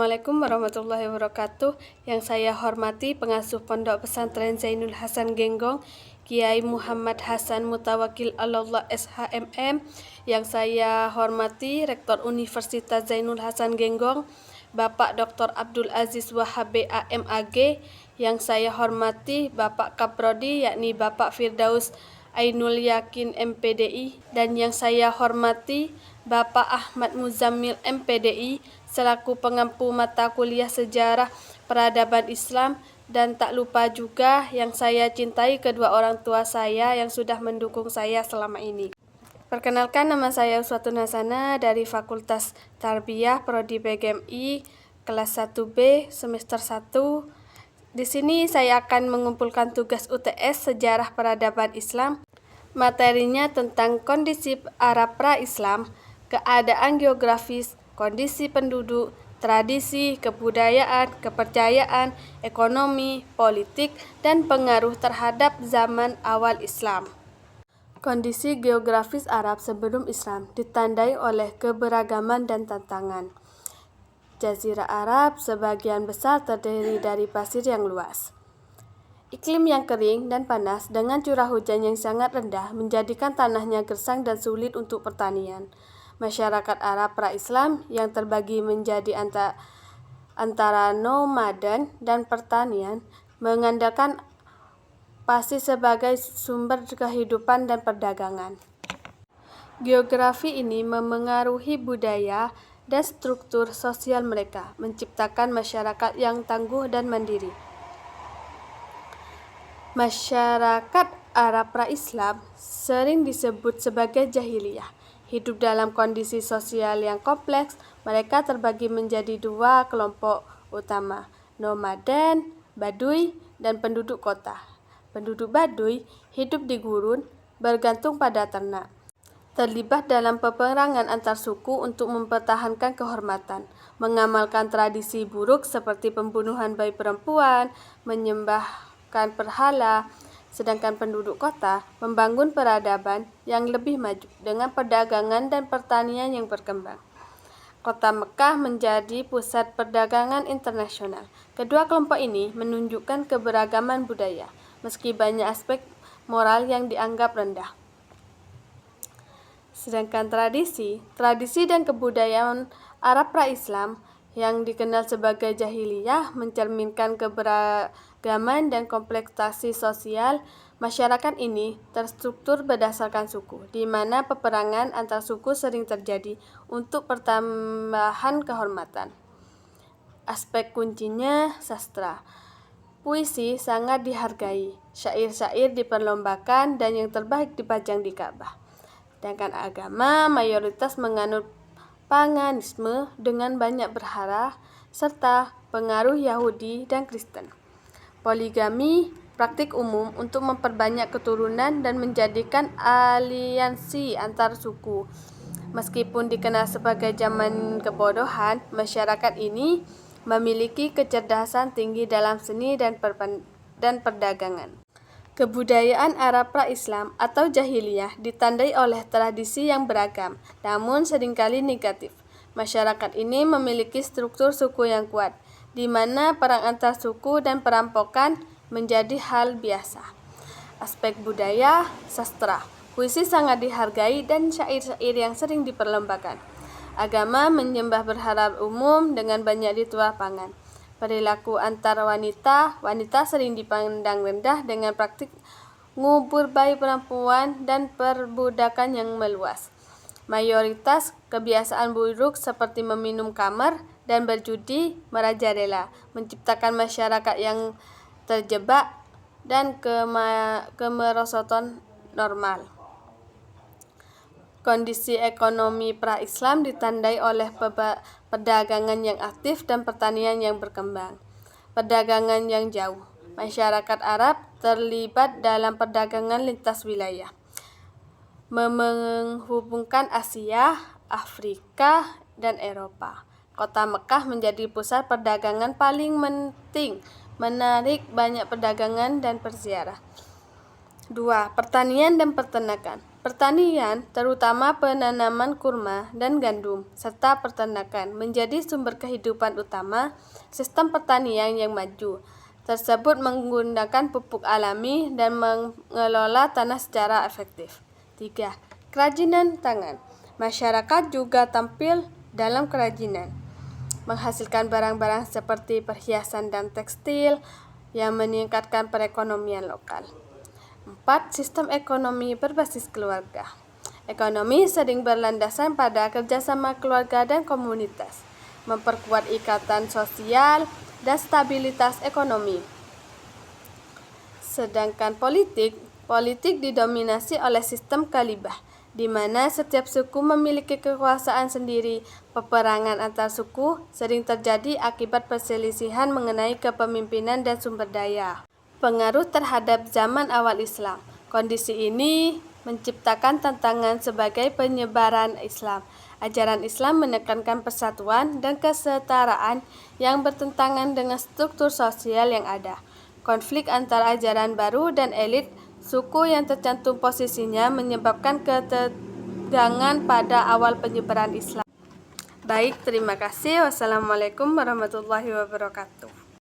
Assalamualaikum warahmatullahi wabarakatuh. Yang saya hormati pengasuh Pondok Pesantren Zainul Hasan Genggong, Kiai Muhammad Hasan Mutawakil Allah SHMM. Yang saya hormati Rektor Universitas Zainul Hasan Genggong, Bapak Dr. Abdul Aziz Wahab AMAG. Yang saya hormati Bapak Kaprodi, yakni Bapak Firdaus Ainul Yakin MPDI, dan yang saya hormati Bapak Ahmad Muzammil MPDI selaku pengampu mata kuliah Sejarah Peradaban Islam, dan tak lupa juga yang saya cintai kedua orang tua saya yang sudah mendukung saya selama ini. Perkenalkan, nama saya Uswatun Hasanah dari Fakultas Tarbiyah Prodi PGMI kelas 1B semester 1. Di sini saya akan mengumpulkan tugas UTS Sejarah Peradaban Islam. Materinya tentang kondisi Arab pra-Islam, keadaan geografis, kondisi penduduk, tradisi, kebudayaan, kepercayaan, ekonomi, politik, dan pengaruh terhadap zaman awal Islam. Kondisi geografis Arab sebelum Islam ditandai oleh keberagaman dan tantangan. Jazirah Arab sebagian besar terdiri dari pasir yang luas. Iklim yang kering dan panas dengan curah hujan yang sangat rendah menjadikan tanahnya gersang dan sulit untuk pertanian. Masyarakat Arab pra-Islam yang terbagi menjadi antara nomaden dan pertanian mengandalkan pasir sebagai sumber kehidupan dan perdagangan. Geografi ini memengaruhi budaya dan struktur sosial mereka, menciptakan masyarakat yang tangguh dan mandiri. Masyarakat Arab pra-Islam sering disebut sebagai jahiliyah. Hidup dalam kondisi sosial yang kompleks, mereka terbagi menjadi dua kelompok utama, nomaden, Baduy, dan penduduk kota. Penduduk Baduy hidup di gurun, bergantung pada ternak. Terlibat dalam peperangan antar suku untuk mempertahankan kehormatan, mengamalkan tradisi buruk seperti pembunuhan bayi perempuan, menyembahkan berhala, sedangkan penduduk kota membangun peradaban yang lebih maju dengan perdagangan dan pertanian yang berkembang. Kota Mekah menjadi pusat perdagangan internasional. Kedua kelompok ini menunjukkan keberagaman budaya, meski banyak aspek moral yang dianggap rendah. Sedangkan tradisi dan kebudayaan Arab pra-Islam yang dikenal sebagai jahiliyah mencerminkan keberagaman dan kompleksasi sosial. Masyarakat ini terstruktur berdasarkan suku, di mana peperangan antar suku sering terjadi untuk pertambahan kehormatan. Aspek kuncinya sastra. Puisi sangat dihargai, syair-syair diperlombakan, dan yang terbaik dipajang di Ka'bah. Sedangkan agama mayoritas menganut paganisme dengan banyak berhala, serta pengaruh Yahudi dan Kristen. Poligami, praktik umum untuk memperbanyak keturunan dan menjadikan aliansi antar suku. Meskipun dikenal sebagai zaman kebodohan, masyarakat ini memiliki kecerdasan tinggi dalam seni dan perdagangan. Kebudayaan Arab pra-Islam atau jahiliyah ditandai oleh tradisi yang beragam, namun seringkali negatif. Masyarakat ini memiliki struktur suku yang kuat, di mana perang antar suku dan perampokan menjadi hal biasa. Aspek budaya, sastra. Puisi sangat dihargai dan syair-syair yang sering diperlombakan. Agama menyembah berhala umum dengan banyak ritual pangan. Perilaku antar wanita sering dipandang rendah dengan praktik ngubur bayi perempuan dan perbudakan yang meluas. Mayoritas kebiasaan buruk seperti meminum khamar dan berjudi merajalela, menciptakan masyarakat yang terjebak dan kemerosotan normal. Kondisi ekonomi pra-Islam ditandai oleh perdagangan yang aktif dan pertanian yang berkembang. Perdagangan yang jauh. Masyarakat Arab terlibat dalam perdagangan lintas wilayah, menghubungkan Asia, Afrika, dan Eropa. Kota Mekah menjadi pusat perdagangan paling penting, menarik banyak perdagangan dan peziarah. 2. Pertanian dan peternakan. Pertanian, terutama penanaman kurma dan gandum, serta peternakan, menjadi sumber kehidupan utama sistem pertanian yang maju. Tersebut menggunakan pupuk alami dan mengelola tanah secara efektif. 3. Kerajinan tangan. Masyarakat juga tampil dalam kerajinan, menghasilkan barang-barang seperti perhiasan dan tekstil yang meningkatkan perekonomian lokal. 4. Sistem ekonomi berbasis keluarga. Ekonomi sering berlandasan pada kerjasama keluarga dan komunitas, memperkuat ikatan sosial dan stabilitas ekonomi. Sedangkan politik didominasi oleh sistem kalibah, di mana setiap suku memiliki kekuasaan sendiri. Peperangan antar suku sering terjadi akibat perselisihan mengenai kepemimpinan dan sumber daya. Pengaruh terhadap zaman awal Islam. Kondisi ini menciptakan tantangan sebagai penyebaran Islam. Ajaran Islam menekankan persatuan dan kesetaraan yang bertentangan dengan struktur sosial yang ada. Konflik antara ajaran baru dan elit suku yang tercantum posisinya menyebabkan ketegangan pada awal penyebaran Islam. Baik, terima kasih. Wassalamualaikum warahmatullahi wabarakatuh.